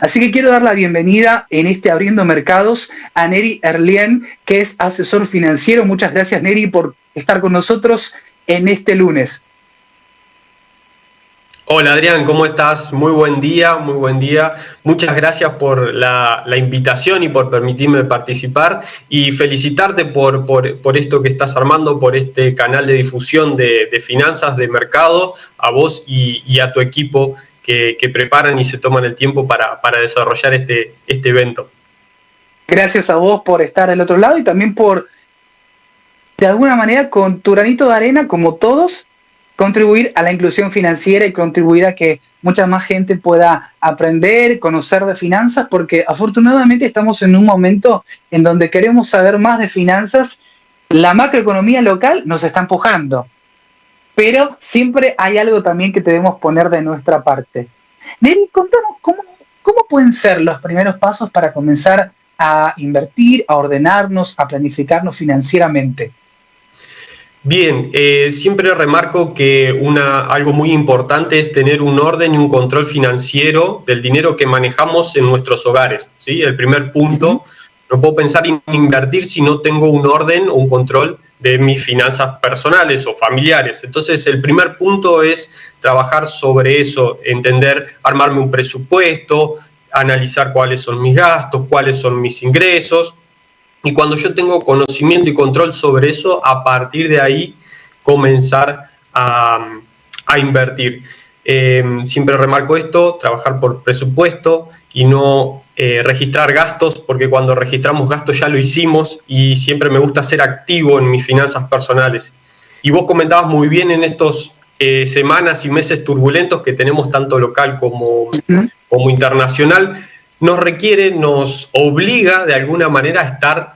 Así que quiero dar la bienvenida en este Abriendo Mercados a Neri Erlien, que es asesor financiero. Muchas gracias, Neri, por estar con nosotros en este lunes. Hola Adrián, ¿cómo estás? Muy buen día, muy buen día. Muchas gracias por la invitación y por permitirme participar y felicitarte por esto que estás armando, por este canal de difusión de finanzas, de mercado, a vos y a tu equipo que preparan y se toman el tiempo para desarrollar este evento. Gracias a vos por estar al otro lado y también por, de alguna manera, con tu granito de arena, como todos, contribuir a la inclusión financiera y contribuir a que mucha más gente pueda aprender, conocer de finanzas, porque afortunadamente estamos en un momento en donde queremos saber más de finanzas. La macroeconomía local nos está empujando, pero siempre hay algo también que debemos poner de nuestra parte. Neri, contanos cómo pueden ser los primeros pasos para comenzar a invertir, a ordenarnos, a planificarnos financieramente. Bien, siempre remarco que algo muy importante es tener un orden y un control financiero del dinero que manejamos en nuestros hogares, ¿sí? El primer punto, no puedo pensar en invertir si no tengo un orden o un control de mis finanzas personales o familiares. Entonces, el primer punto es trabajar sobre eso, entender, armarme un presupuesto, analizar cuáles son mis gastos, cuáles son mis ingresos. Y cuando yo tengo conocimiento y control sobre eso, a partir de ahí comenzar a invertir. Siempre remarco esto, trabajar por presupuesto y no registrar gastos, porque cuando registramos gastos ya lo hicimos y siempre me gusta ser activo en mis finanzas personales. Y vos comentabas muy bien en estos semanas y meses turbulentos que tenemos tanto local como internacional, nos obliga de alguna manera a estar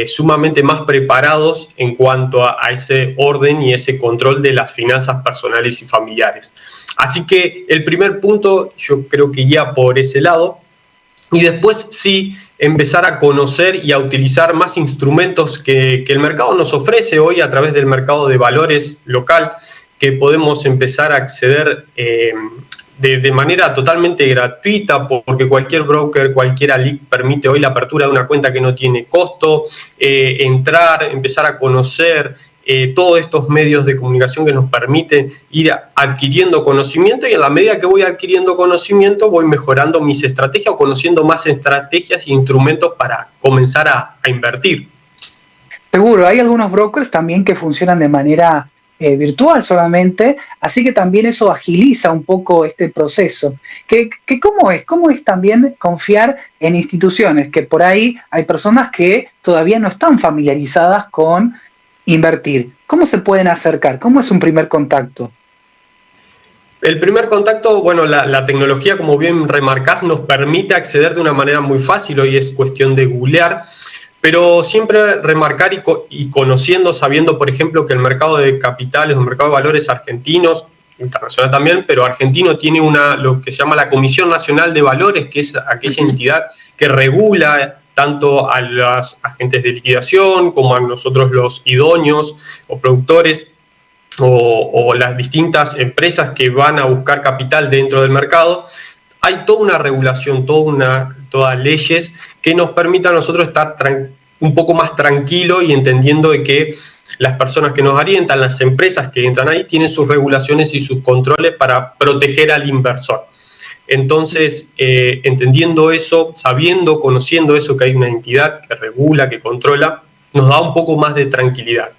sumamente más preparados en cuanto a ese orden y ese control de las finanzas personales y familiares. Así que el primer punto yo creo que iría por ese lado, y después sí empezar a conocer y a utilizar más instrumentos que el mercado nos ofrece hoy a través del mercado de valores local, que podemos empezar a acceder de manera totalmente gratuita, porque cualquier broker, cualquier ALIC permite hoy la apertura de una cuenta que no tiene costo, entrar, empezar a conocer todos estos medios de comunicación que nos permiten ir adquiriendo conocimiento, y en la medida que voy adquiriendo conocimiento voy mejorando mis estrategias o conociendo más estrategias e instrumentos para comenzar a invertir. Seguro, hay algunos brokers también que funcionan de manera virtual solamente, así que también eso agiliza un poco este proceso. ¿Cómo es también confiar en instituciones? Que por ahí hay personas que todavía no están familiarizadas con invertir. ¿Cómo se pueden acercar? ¿Cómo es un primer contacto? El primer contacto, bueno, la tecnología, como bien remarcás, nos permite acceder de una manera muy fácil. Hoy es cuestión de googlear, pero siempre remarcar y conociendo, sabiendo, por ejemplo, que el mercado de capitales, el mercado de valores argentinos, internacional también, pero argentino, tiene lo que se llama la Comisión Nacional de Valores, que es aquella entidad que regula tanto a los agentes de liquidación como a nosotros los idóneos o productores o las distintas empresas que van a buscar capital dentro del mercado. Hay toda una regulación, todas leyes que nos permitan a nosotros estar un poco más tranquilos y entendiendo de que las personas que nos orientan, las empresas que entran ahí, tienen sus regulaciones y sus controles para proteger al inversor. Entonces, entendiendo eso, sabiendo, conociendo eso, que hay una entidad que regula, que controla, nos da un poco más de tranquilidad.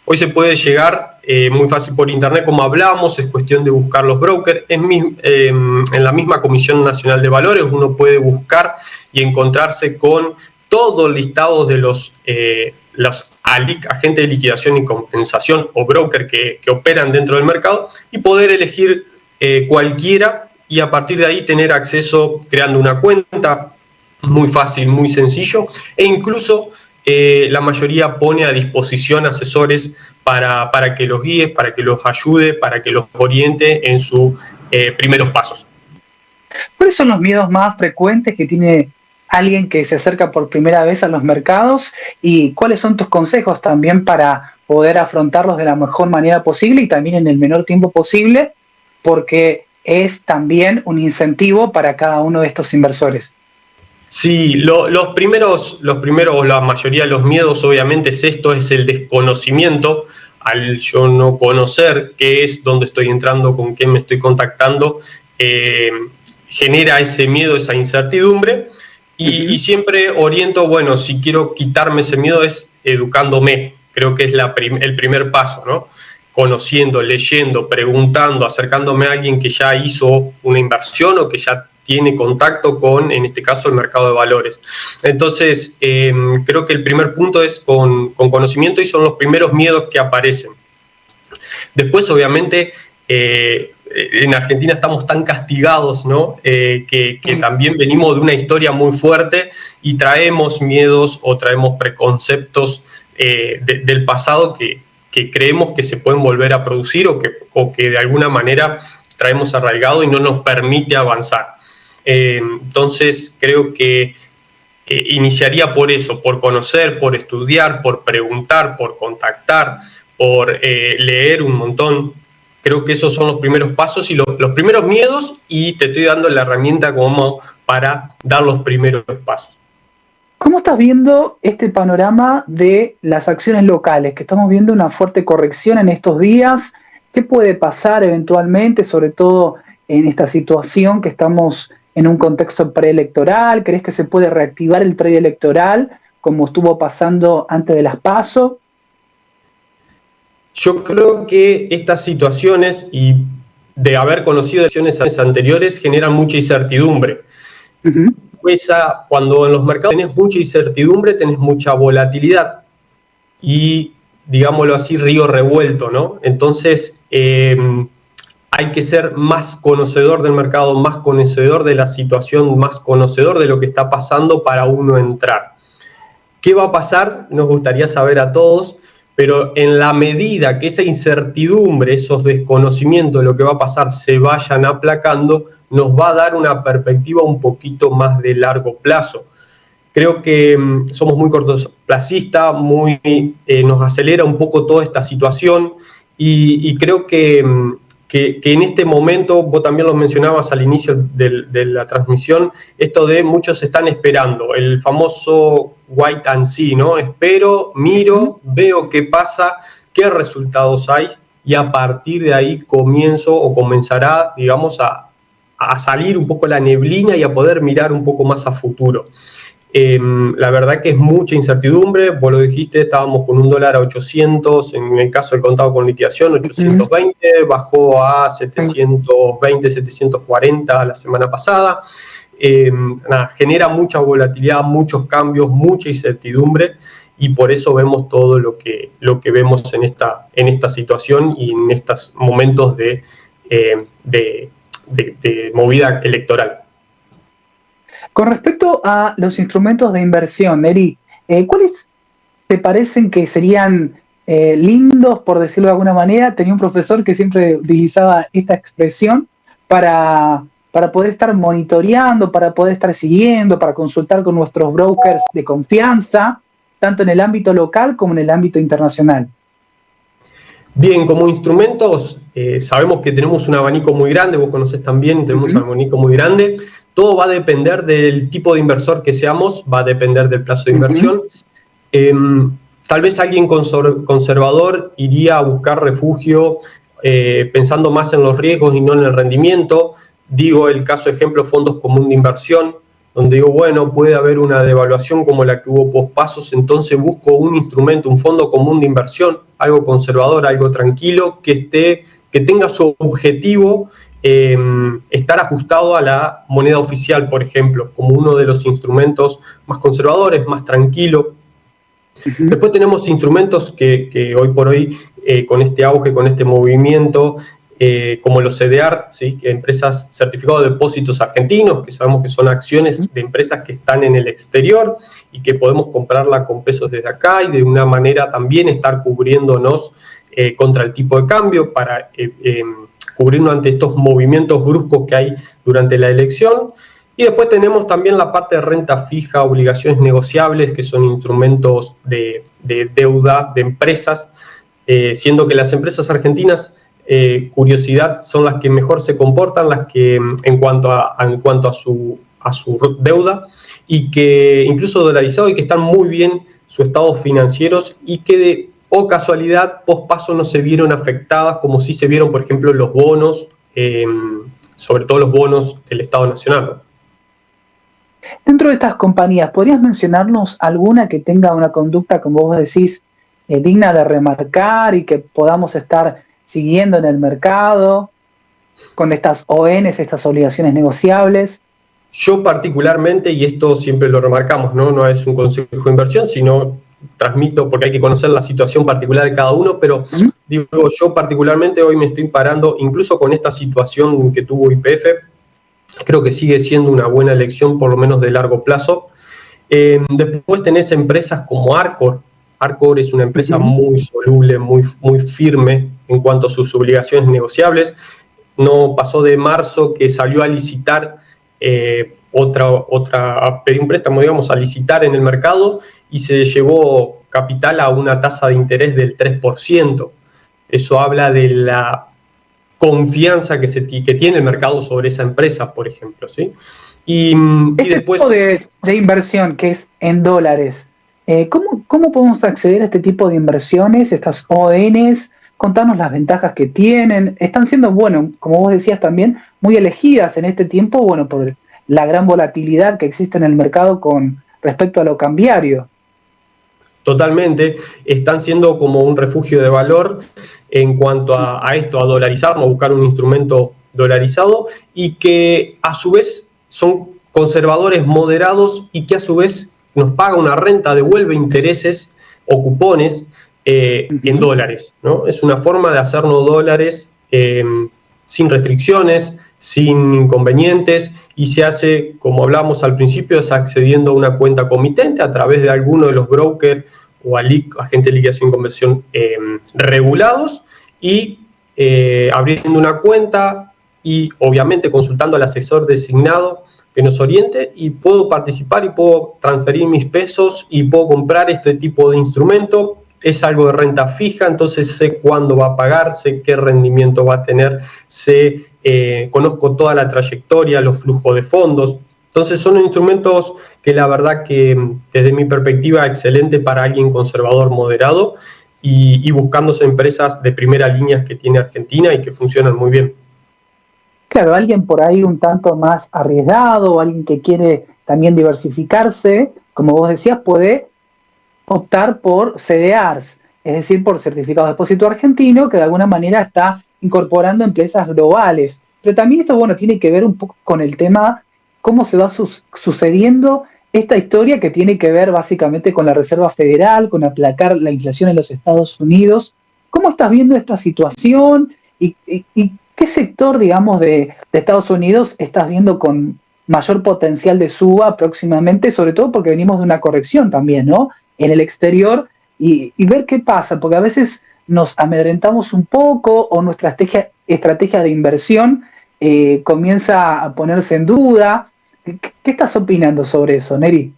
Hoy se puede llegar muy fácil por internet, como hablábamos, es cuestión de buscar los brokers. En la misma Comisión Nacional de Valores uno puede buscar y encontrarse con todos listados de los ALIC, agentes de liquidación y compensación o broker que operan dentro del mercado, y poder elegir cualquiera y a partir de ahí tener acceso creando una cuenta, muy fácil, muy sencillo, e incluso la mayoría pone a disposición asesores para que los guíe, para que los ayude, para que los oriente en sus primeros pasos. ¿Cuáles son los miedos más frecuentes que tiene alguien que se acerca por primera vez a los mercados, y cuáles son tus consejos también para poder afrontarlos de la mejor manera posible y también en el menor tiempo posible? Porque es también un incentivo para cada uno de estos inversores. Sí, los primeros, la mayoría de los miedos obviamente es el desconocimiento. Al yo no conocer qué es, dónde estoy entrando, con quién me estoy contactando, genera ese miedo, esa incertidumbre, y siempre oriento, bueno, si quiero quitarme ese miedo es educándome, creo que es el primer paso, ¿no? Conociendo, leyendo, preguntando, acercándome a alguien que ya hizo una inversión o que ya tiene contacto con, en este caso, el mercado de valores. Entonces, creo que el primer punto es con conocimiento y son los primeros miedos que aparecen. Después, obviamente, en Argentina estamos tan castigados, ¿no? Que también venimos de una historia muy fuerte y traemos miedos o traemos preconceptos del pasado que creemos que se pueden volver a producir o que de alguna manera traemos arraigado y no nos permite avanzar. Entonces creo que iniciaría por eso, por conocer, por estudiar, por preguntar, por contactar, por leer un montón. Creo que esos son los primeros pasos y los primeros miedos, y te estoy dando la herramienta como para dar los primeros pasos. ¿Cómo estás viendo este panorama de las acciones locales? Que estamos viendo una fuerte corrección en estos días. ¿Qué puede pasar eventualmente, sobre todo en esta situación que estamos en un contexto preelectoral? ¿Crees que se puede reactivar el trade electoral como estuvo pasando antes de las PASO? Yo creo que estas situaciones, y de haber conocido elecciones anteriores, generan mucha incertidumbre. Cuando en los mercados tenés mucha incertidumbre, tenés mucha volatilidad y, digámoslo así, río revuelto, ¿no? Entonces, hay que ser más conocedor del mercado, más conocedor de la situación, más conocedor de lo que está pasando para uno entrar. ¿Qué va a pasar? Nos gustaría saber a todos, pero en la medida que esa incertidumbre, esos desconocimientos de lo que va a pasar se vayan aplacando, nos va a dar una perspectiva un poquito más de largo plazo. Creo que somos muy cortoplacistas, nos acelera un poco toda esta situación y creo que en este momento, vos también lo mencionabas al inicio de la transmisión, esto de muchos están esperando, el famoso wait and see, ¿no? Espero, miro, veo qué pasa, qué resultados hay, y a partir de ahí comenzará, digamos, a salir un poco la neblina y a poder mirar un poco más a futuro. La verdad que es mucha incertidumbre, vos lo dijiste, estábamos con un dólar a 800, en el caso del contado con liquidación, 820, bajó a 720, 740 la semana pasada. Genera mucha volatilidad, muchos cambios, mucha incertidumbre, y por eso vemos todo lo que vemos en esta situación y en estos momentos de movida electoral. Con respecto a los instrumentos de inversión, Neri, ¿cuáles te parecen que serían lindos, por decirlo de alguna manera? Tenía un profesor que siempre utilizaba esta expresión para poder estar monitoreando, para poder estar siguiendo, para consultar con nuestros brokers de confianza, tanto en el ámbito local como en el ámbito internacional. Bien, como instrumentos, sabemos que tenemos un abanico muy grande, vos conocés también, tenemos un abanico muy grande. Todo va a depender del tipo de inversor que seamos, va a depender del plazo de inversión. Tal vez alguien conservador iría a buscar refugio pensando más en los riesgos y no en el rendimiento. Digo el caso ejemplo fondos común de inversión, donde digo, bueno, puede haber una devaluación como la que hubo pospasos, entonces busco un instrumento, un fondo común de inversión, algo conservador, algo tranquilo, que tenga su objetivo estar ajustado a la moneda oficial, por ejemplo, como uno de los instrumentos más conservadores, más tranquilo. Después tenemos instrumentos que hoy por hoy, con este auge, con este movimiento, como los CDR, ¿sí? Empresas certificados de depósitos argentinos, que sabemos que son acciones de empresas que están en el exterior y que podemos comprarla con pesos desde acá y de una manera también estar cubriéndonos contra el tipo de cambio para cubrirnos ante estos movimientos bruscos que hay durante la elección. Y después tenemos también la parte de renta fija, obligaciones negociables, que son instrumentos de deuda de empresas, siendo que las empresas argentinas curiosidad, son las que mejor se comportan, las que en cuanto a su deuda, y que incluso dolarizado, y que están muy bien sus estados financieros, y que casualidad, pospaso no se vieron afectadas como sí se vieron, por ejemplo, los bonos, sobre todo los bonos del Estado Nacional. Dentro de estas compañías, ¿podrías mencionarnos alguna que tenga una conducta, como vos decís, digna de remarcar y que podamos estar siguiendo en el mercado con estas ONs, estas obligaciones negociables? Yo particularmente, y esto siempre lo remarcamos, no es un consejo de inversión, sino transmito porque hay que conocer la situación particular de cada uno, pero digo, yo particularmente hoy me estoy parando, incluso con esta situación que tuvo YPF, creo que sigue siendo una buena elección, por lo menos de largo plazo. Después tenés empresas como Arcor. Arcor es una empresa muy soluble, muy firme en cuanto a sus obligaciones negociables. No pasó de marzo que salió a licitar a pedir un préstamo, digamos, a licitar en el mercado, y se llevó capital a una tasa de interés del 3%. Eso habla de la confianza que tiene el mercado sobre esa empresa, por ejemplo, ¿sí? Y después, tipo de inversión que es en dólares, ¿cómo podemos acceder a este tipo de inversiones, estas ONs? Contanos las ventajas que tienen. Están siendo, bueno, como vos decías también, muy elegidas en este tiempo, bueno, por la gran volatilidad que existe en el mercado con respecto a lo cambiario. Totalmente, están siendo como un refugio de valor en cuanto a esto, a dolarizarnos, a buscar un instrumento dolarizado, y que a su vez son conservadores moderados, y que a su vez nos paga una renta, devuelve intereses o cupones en dólares, ¿no? Es una forma de hacernos dólares sin restricciones, sin inconvenientes, y se hace, como hablamos al principio, es accediendo a una cuenta comitente a través de alguno de los brokers o agentes de liquidación y conversión regulados, y abriendo una cuenta y obviamente consultando al asesor designado que nos oriente, y puedo participar y puedo transferir mis pesos y puedo comprar este tipo de instrumento. Es algo de renta fija, entonces sé cuándo va a pagar, sé qué rendimiento va a tener, conozco toda la trayectoria, los flujos de fondos. Entonces son instrumentos que la verdad que desde mi perspectiva excelente para alguien conservador moderado, y buscándose empresas de primera línea que tiene Argentina y que funcionan muy bien. Claro, alguien por ahí un tanto más arriesgado, alguien que quiere también diversificarse, como vos decías, puede optar por CDRs, es decir, por certificado de depósito argentino, que de alguna manera está incorporando empresas globales. Pero también esto, bueno, tiene que ver un poco con el tema, cómo se va sucediendo esta historia que tiene que ver básicamente con la Reserva Federal, con aplacar la inflación en los Estados Unidos. ¿Cómo estás viendo esta situación? ¿Y qué sector, digamos, de Estados Unidos estás viendo con mayor potencial de suba próximamente? Sobre todo porque venimos de una corrección también, ¿no?, en el exterior, y ver qué pasa, porque a veces nos amedrentamos un poco, o nuestra estrategia de inversión comienza a ponerse en duda. ¿Qué estás opinando sobre eso, Neri?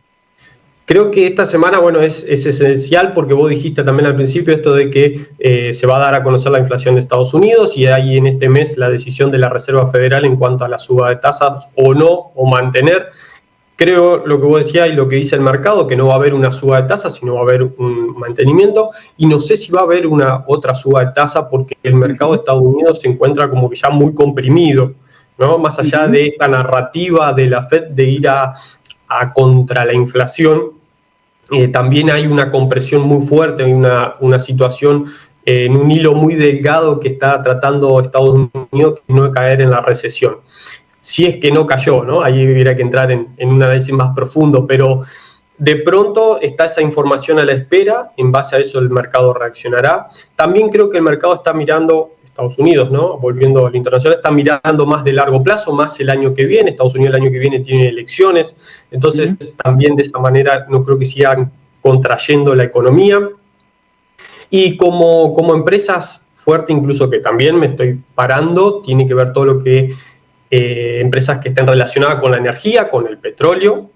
Creo que esta semana, bueno, es esencial, porque vos dijiste también al principio esto de que se va a dar a conocer la inflación de Estados Unidos, y hay en este mes la decisión de la Reserva Federal en cuanto a la suba de tasas o no, o mantener. Creo lo que vos decías y lo que dice el mercado, que no va a haber una suba de tasas, sino va a haber un mantenimiento, y no sé si va a haber otra suba de tasa, porque el mercado de Estados Unidos se encuentra como que ya muy comprimido, ¿no? Más allá de esta narrativa de la Fed de ir a contra la inflación, también hay una compresión muy fuerte, hay una situación en un hilo muy delgado que está tratando Estados Unidos de no caer en la recesión. Si es que no cayó, ¿no? Ahí hubiera que entrar en un análisis más profundo, pero de pronto está esa información a la espera, en base a eso el mercado reaccionará. También creo que el mercado está mirando, Estados Unidos, ¿no?, volviendo al internacional, está mirando más de largo plazo, más el año que viene. Estados Unidos el año que viene tiene elecciones, entonces también de esa manera no creo que sigan contrayendo la economía. Y como empresas fuertes, incluso que también me estoy parando, tiene que ver todo lo que empresas que estén relacionadas con la energía, con el petróleo,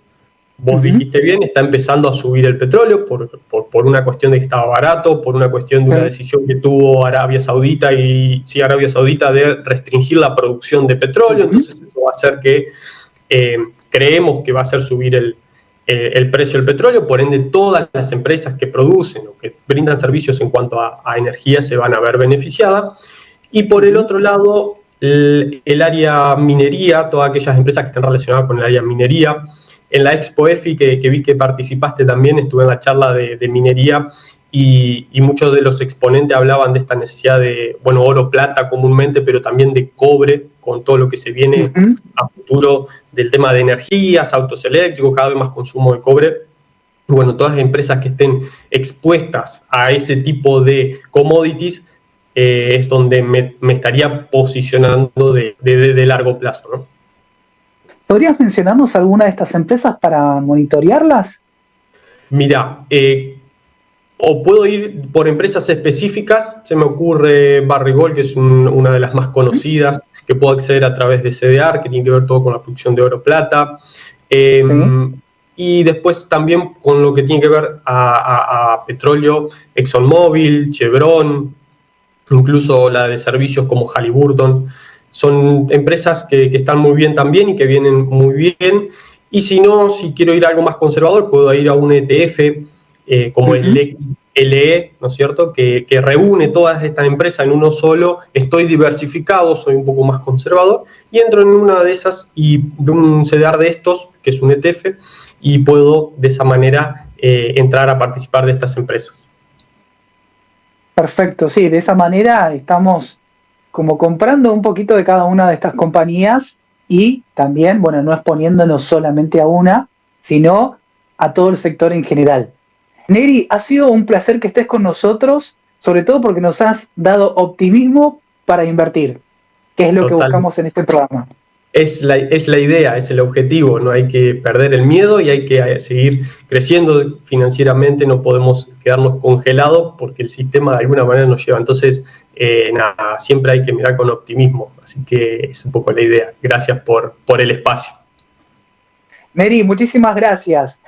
Vos dijiste bien, está empezando a subir el petróleo por una cuestión de que estaba barato, por una cuestión de una decisión que tuvo Arabia Saudita de restringir la producción de petróleo. Entonces eso va a hacer que creemos que va a hacer subir el precio del petróleo, por ende todas las empresas que producen o que brindan servicios en cuanto a energía se van a ver beneficiadas. Y por el otro lado, el área minería, todas aquellas empresas que estén relacionadas con el área minería. En la Expo EFI, que vi que participaste también, estuve en la charla de minería y muchos de los exponentes hablaban de esta necesidad de, bueno, oro, plata comúnmente, pero también de cobre, con todo lo que se viene a futuro del tema de energías, autos eléctricos, cada vez más consumo de cobre. Bueno, todas las empresas que estén expuestas a ese tipo de commodities es donde me estaría posicionando de largo plazo, ¿no? ¿Podrías mencionarnos alguna de estas empresas para monitorearlas? Mira, o puedo ir por empresas específicas. Se me ocurre Barrigold, que es una de las más conocidas, que puedo acceder a través de CDR, que tiene que ver todo con la producción de oro-plata. Y después también con lo que tiene que ver a petróleo, ExxonMobil, Chevron, incluso la de servicios como Halliburton. Son empresas que están muy bien también y que vienen muy bien. Y si no, si quiero ir a algo más conservador, puedo ir a un ETF como el LE, ¿no es cierto?, que reúne todas estas empresas en uno solo. Estoy diversificado, soy un poco más conservador, y entro en una de esas y de un CDR de estos, que es un ETF, y puedo de esa manera entrar a participar de estas empresas. Perfecto, sí, de esa manera estamos como comprando un poquito de cada una de estas compañías y también, bueno, no exponiéndonos solamente a una, sino a todo el sector en general. Negri, ha sido un placer que estés con nosotros, sobre todo porque nos has dado optimismo para invertir, que es lo que buscamos en este programa. Es la idea, es el objetivo, no hay que perder el miedo y hay que seguir creciendo financieramente, no podemos quedarnos congelados porque el sistema de alguna manera nos lleva. Entonces, nada, siempre hay que mirar con optimismo, así que es un poco la idea. Gracias por el espacio. Negri, muchísimas gracias.